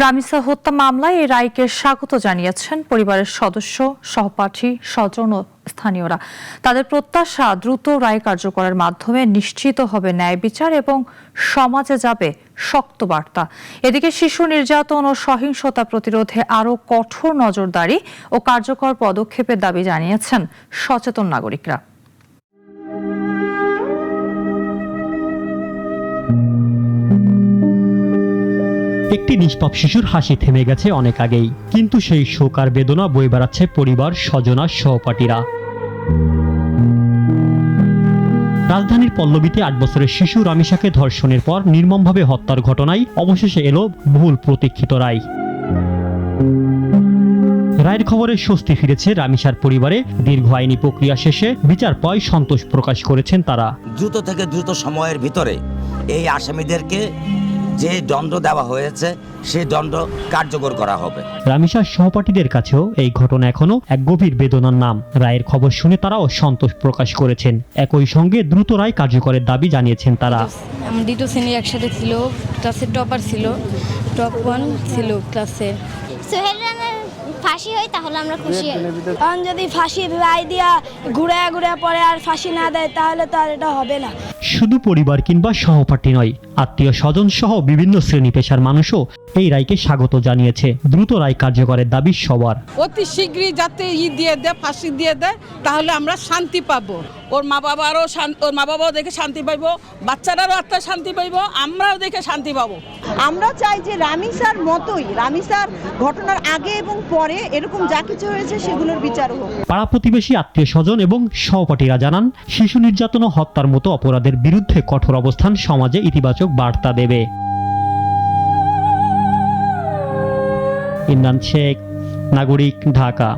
রামিসা হত্যা মামলায় এই রায়কে স্বাগত জানিয়েছেন পরিবারের সদস্য, সহপাঠী, স্বজন ও স্থানীয়রা। তাদের প্রত্যাশা, দ্রুত রায় কার্যকরের মাধ্যমে নিশ্চিত হবে ন্যায় বিচার এবং সমাজে যাবে শক্ত বার্তা। এদিকে শিশু নির্যাতন ও সহিংসতা প্রতিরোধে আরও কঠোর নজরদারি ও কার্যকর পদক্ষেপের দাবি জানিয়েছেন সচেতন নাগরিকরা। একটি নিষ্পাপ শিশুর হাসি থেমে গেছে অনেক আগেই, কিন্তু সেই শোক আর বেদনা বয়ে বেড়াচ্ছে পরিবার, স্বজন আর সহপাঠীরা। রাজধানীর পল্লবীতে ৮ বছরের শিশু রামিসাকে ধর্ষণের পর নির্মমভাবে হত্যার ঘটনায় অবশেষে এলো বহুল প্রতীক্ষিত রায়। রায়ের খবরে স্বস্তি ফিরেছে রামিসার পরিবারে। দীর্ঘ আইনি প্রক্রিয়া শেষে বিচার পায় সন্তোষ প্রকাশ করেছেন তারা। দ্রুত থেকে দ্রুত সময়ের ভিতরে এই আসামিদেরকে যে দণ্ড দেওয়া হয়েছে সেই দণ্ড কার্যকর করা হবে। রামিসার সহপাঠীদের কাছেও এই ঘটনা এখনো এক গভীর বেদনার নাম। রায়ের খবর শুনে তারাও সন্তোষ প্রকাশ করেছেন। একই সঙ্গে দ্রুত রায় কার্যকরের দাবি জানিয়েছেন তারা। আমার দ্বিতীয় শ্রেণী একসাথে ছিল, ক্লাসের টপার ছিল, টপ 1 ছিল ক্লাসে। সোহেল রানার ফাঁসি হয় তাহলে আমরা খুশি হই। কারণ যদি ফাঁসি রায় দিয়া ঘুরে ঘুরে পরে আর ফাঁসি না দেয় তাহলে তো আর এটা হবে না। শুধু পরিবার কিংবা সহপাঠী নয়, আত্মীয় স্বজন সহ বিভিন্ন শ্রেণী পেশার মানুষও এই রায়কে স্বাগত জানিয়েছে। দ্রুত রায় কার্যকরের দাবি সবার। অতি শীঘ্রই যাতে দিয়ে দেয়, ফাঁসি দিয়ে দেয়, তাহলে আমরা শান্তি পাবো। ওর মা বাবাও দেখে শান্তি পাইবো, বাচ্চারাও আত্মায় শান্তি পাইবো, আমরাও দেখে শান্তি পাবো। আমরা চাই যে রামিসার মতোই, রামিসার ঘটনার আগে এবং পরে এরকম যা কিছু হয়েছে সেগুলোর বিচার হোক। পাড়া প্রতিবেশী, আত্মীয় স্বজন এবং সহপাঠীরা জানান, শিশু নির্যাতন ও হত্যার মতো অপরাধের বিরুদ্ধে কঠোর অবস্থান সমাজে ইতিবাচক বার্তা দেবে। ইমরান শেখ, নাগরিক, ঢাকা।